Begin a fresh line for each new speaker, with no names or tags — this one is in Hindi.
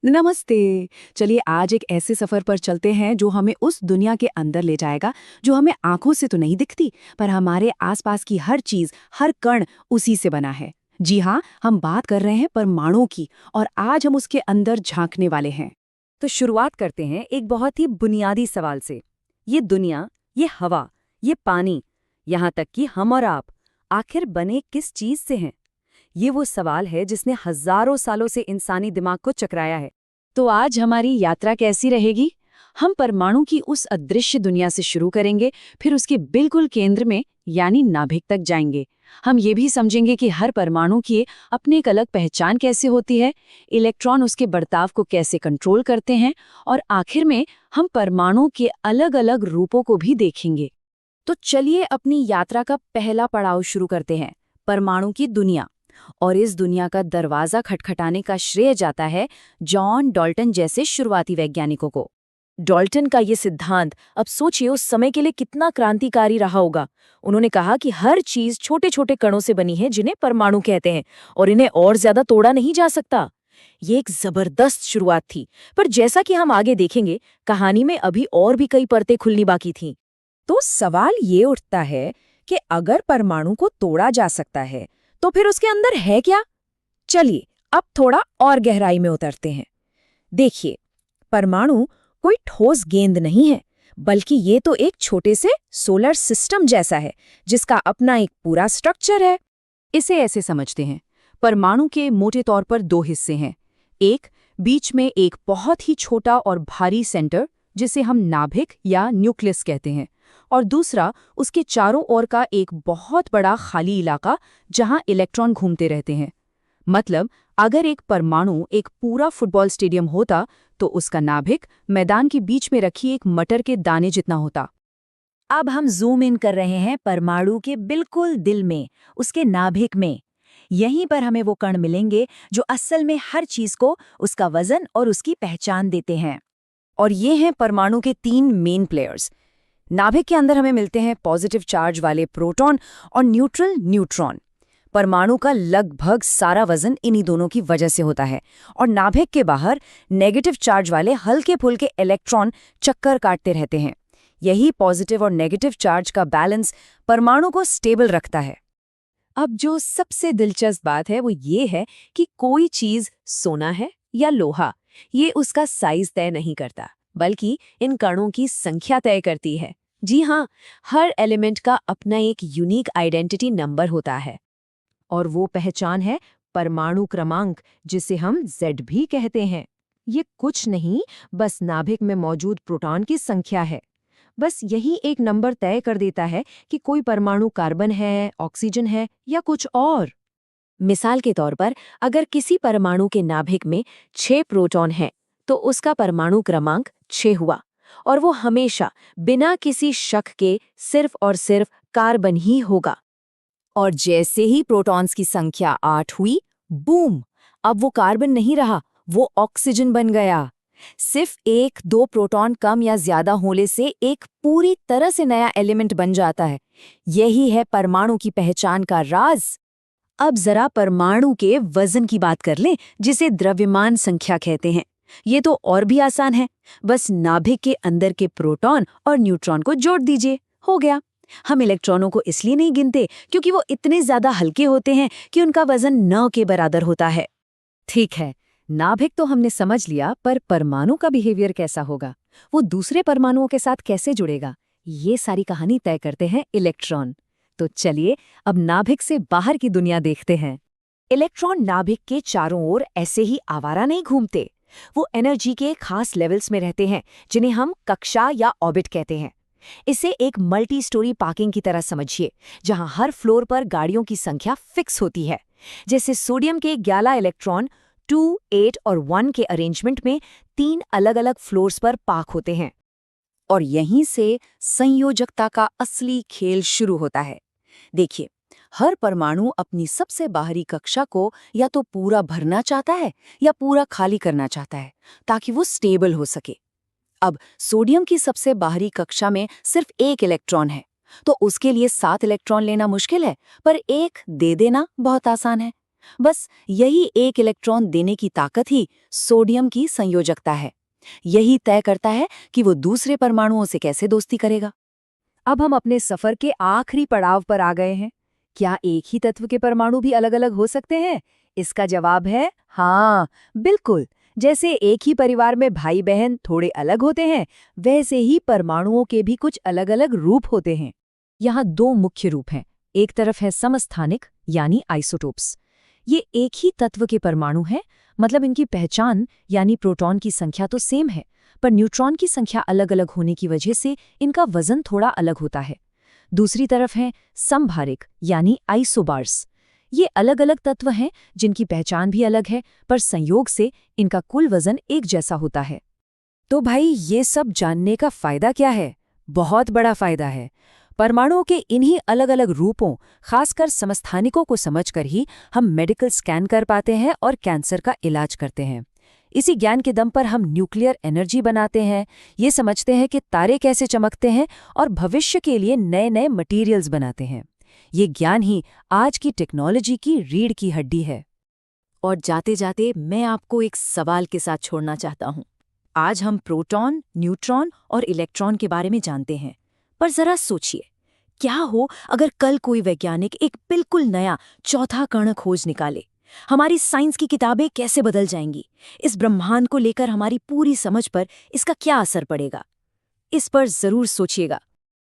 नमस्ते। चलिए आज एक ऐसे सफर पर चलते हैं जो हमें उस दुनिया के अंदर ले जाएगा जो हमें आंखों से तो नहीं दिखती, पर हमारे आसपास की हर चीज, हर कण उसी से बना है। जी हाँ, हम बात कर रहे हैं परमाणु की, और आज हम उसके अंदर झांकने वाले हैं।
तो शुरुआत करते हैं एक बहुत ही बुनियादी सवाल से। ये दुनिया, ये हवा, ये पानी, यहाँ तक कि हम और आप, आखिर बने किस चीज से हैं? ये वो सवाल है जिसने हजारों सालों से इंसानी दिमाग को चकराया है।
तो आज हमारी यात्रा कैसी रहेगी? हम परमाणु की उस अदृश्य दुनिया से शुरू करेंगे, फिर उसके बिल्कुल केंद्र में यानी नाभिक तक जाएंगे। हम ये भी समझेंगे कि हर परमाणु की अपनी एक अलग पहचान कैसे होती है, इलेक्ट्रॉन उसके बर्ताव को कैसे कंट्रोल करते हैं, और आखिर में हम परमाणु के अलग-अलग रूपों को भी देखेंगे।
तो चलिए अपनी यात्रा का पहला पड़ाव शुरू करते हैं, परमाणु की दुनिया। और इस दुनिया का दरवाजा खटखटाने का श्रेय जाता है जॉन डाल्टन जैसे शुरुआती वैज्ञानिकों को। डाल्टन का ये सिद्धांत, अब सोचिए उस समय के लिए कितना क्रांतिकारी रहा होगा। उन्होंने कहा कि हर चीज छोटे छोटे कणों से बनी है जिन्हें परमाणु कहते हैं, और इन्हें और ज्यादा तोड़ा नहीं जा सकता। ये एक जबरदस्त शुरुआत थी, पर जैसा कि हम आगे देखेंगे, कहानी में अभी और भी कई परतें खुलनी बाकी थीं। तो सवाल ये उठता है कि अगर परमाणु को तोड़ा जा सकता है तो फिर उसके अंदर है क्या? चलिए अब थोड़ा और गहराई में उतरते हैं। देखिए, परमाणु कोई ठोस गेंद नहीं है, बल्कि ये तो एक छोटे से सोलर सिस्टम जैसा है जिसका अपना एक पूरा स्ट्रक्चर है।
इसे ऐसे समझते हैं, परमाणु के मोटे तौर पर दो हिस्से हैं। एक, बीच में एक बहुत ही छोटा और भारी सेंटर जिसे हम नाभिक या न्यूक्लियस कहते हैं, और दूसरा उसके चारों ओर का एक बहुत बड़ा खाली इलाका जहां इलेक्ट्रॉन घूमते रहते हैं। मतलब अगर एक परमाणु एक पूरा फुटबॉल स्टेडियम होता तो उसका नाभिक मैदान के बीच में रखी एक मटर के दाने जितना होता।
अब हम जूम इन कर रहे हैं परमाणु के बिल्कुल दिल में, उसके नाभिक में। यहीं पर हमें वो कण मिलेंगे जो असल में हर चीज को उसका वजन और उसकी पहचान देते हैं। और ये हैं परमाणु के तीन मेन प्लेयर्स। नाभिक के अंदर हमें मिलते हैं पॉजिटिव चार्ज वाले प्रोटॉन और न्यूट्रल न्यूट्रॉन। परमाणु का लगभग सारा वजन इन्हीं दोनों की वजह से होता है। और नाभिक के बाहर नेगेटिव चार्ज वाले हल्के फुल्के इलेक्ट्रॉन चक्कर काटते रहते हैं। यही पॉजिटिव और नेगेटिव चार्ज का बैलेंस परमाणु को स्टेबल रखता है। अब जो सबसे दिलचस्प बात है वो ये है कि कोई चीज सोना है या लोहा, ये उसका साइज तय नहीं करता, बल्कि इन कणों की संख्या तय करती है। जी हाँ, हर एलिमेंट का अपना एक यूनिक आइडेंटिटी नंबर होता है, और वो पहचान है परमाणु क्रमांक, जिसे हम Z भी कहते हैं। ये कुछ नहीं, बस नाभिक में मौजूद प्रोटॉन की संख्या है। बस यही एक नंबर तय कर देता है कि कोई परमाणु कार्बन है, ऑक्सीजन है या कुछ और। मिसाल के तौर पर, अगर किसी परमाणु के नाभिक में 6 प्रोटॉन हैं, तो उसका परमाणु क्रमांक 6 हुआ, और वो हमेशा बिना किसी शक के सिर्फ और सिर्फ कार्बन ही होगा। और जैसे ही प्रोटॉन्स की संख्या 8 हुई, बूम, अब वो कार्बन नहीं रहा, वो ऑक्सीजन बन गया। सिर्फ 1-2 प्रोटॉन कम या ज्यादा होने से एक पूरी तरह से नया एलिमेंट बन जाता है। यही है परमाणु की पहचान का राज। अब जरा परमाणु के वजन की बात कर लें, जिसे द्रव्यमान संख्या कहते हैं। ये तो और भी आसान है, बस नाभिक के अंदर के प्रोटॉन और न्यूट्रॉन को जोड़ दीजिए, हो गया। हम इलेक्ट्रॉनों को इसलिए नहीं गिनते क्योंकि वो इतने ज्यादा हल्के होते हैं कि उनका वजन 9 के बराबर होता है। ठीक है, नाभिक तो हमने समझ लिया, पर परमाणु का बिहेवियर कैसा होगा? वो दूसरे परमाणुओं के साथ कैसे जुड़ेगा? ये सारी कहानी तय करते हैं इलेक्ट्रॉन। तो चलिए अब नाभिक से बाहर की दुनिया देखते हैं। इलेक्ट्रॉन नाभिक के चारों ओर ऐसे ही आवारा नहीं घूमते। वो एनर्जी के खास लेवल्स में रहते हैं, जिन्हें हम कक्षा या ऑर्बिट कहते हैं। इसे एक मल्टी स्टोरी पार्किंग की तरह समझिए, जहां हर फ्लोर पर गाड़ियों की संख्या फिक्स होती है। जैसे सोडियम के 11 इलेक्ट्रॉन 2, 8 और 1 के अरेंजमेंट में 3 अलग अलग फ्लोर्स पर पार्क होते हैं। और यहीं से संयोजकता का असली खेल शुरू होता है। देखिए, हर परमाणु अपनी सबसे बाहरी कक्षा को या तो पूरा भरना चाहता है या पूरा खाली करना चाहता है, ताकि वो स्टेबल हो सके। अब सोडियम की सबसे बाहरी कक्षा में सिर्फ 1 इलेक्ट्रॉन है, तो उसके लिए 7 इलेक्ट्रॉन लेना मुश्किल है, पर 1 दे देना बहुत आसान है। बस यही एक इलेक्ट्रॉन देने की ताकत ही सोडियम की संयोजकता है। यही तय करता है कि वो दूसरे परमाणुओं से कैसे दोस्ती करेगा।
अब हम अपने सफर के आखिरी पड़ाव पर आ गए हैं। क्या एक ही तत्व के परमाणु भी अलग-अलग हो सकते हैं? इसका जवाब है हाँ, बिल्कुल। जैसे एक ही परिवार में भाई बहन थोड़े अलग होते हैं, वैसे ही परमाणुओं के भी कुछ अलग-अलग रूप होते हैं। यहाँ दो मुख्य रूप हैं। एक तरफ है समस्थानिक यानी आइसोटोप्स। ये एक ही तत्व के परमाणु हैं, मतलब इनकी पहचान यानी प्रोटॉन की संख्या तो सेम है, पर न्यूट्रॉन की संख्या अलग-अलग होने की वजह से इनका वजन थोड़ा अलग होता है। दूसरी तरफ हैं समभारिक यानी आइसोबार्स। ये अलग-अलग तत्व हैं जिनकी पहचान भी अलग है, पर संयोग से इनका कुल वजन एक जैसा होता है। तो भाई ये सब जानने का फायदा क्या है? बहुत बड़ा फायदा है। परमाणुओं के इन्हीं अलग-अलग रूपों, खासकर समस्थानिकों को समझकर ही हम मेडिकल स्कैन कर पाते हैं और कैंसर का इलाज करते हैं। इसी ज्ञान के दम पर हम न्यूक्लियर एनर्जी बनाते हैं, ये समझते हैं कि तारे कैसे चमकते हैं और भविष्य के लिए नए-नए मटेरियल्स बनाते हैं। ये ज्ञान ही आज की टेक्नोलॉजी की रीढ़ की हड्डी है। और जाते-जाते मैं आपको एक सवाल के साथ छोड़ना चाहता हूँ। आज हम प्रोटॉन, न्यूट्रॉन और इलेक्ट्रॉन के बारे में जानते हैं, पर जरा सोचिए, क्या हो अगर कल कोई वैज्ञानिक एक बिल्कुल नया चौथा कण खोज निकाले? हमारी साइंस की किताबें कैसे बदल जाएंगी? इस ब्रह्मांड को लेकर हमारी पूरी समझ पर इसका क्या असर पड़ेगा? इस पर जरूर सोचिएगा।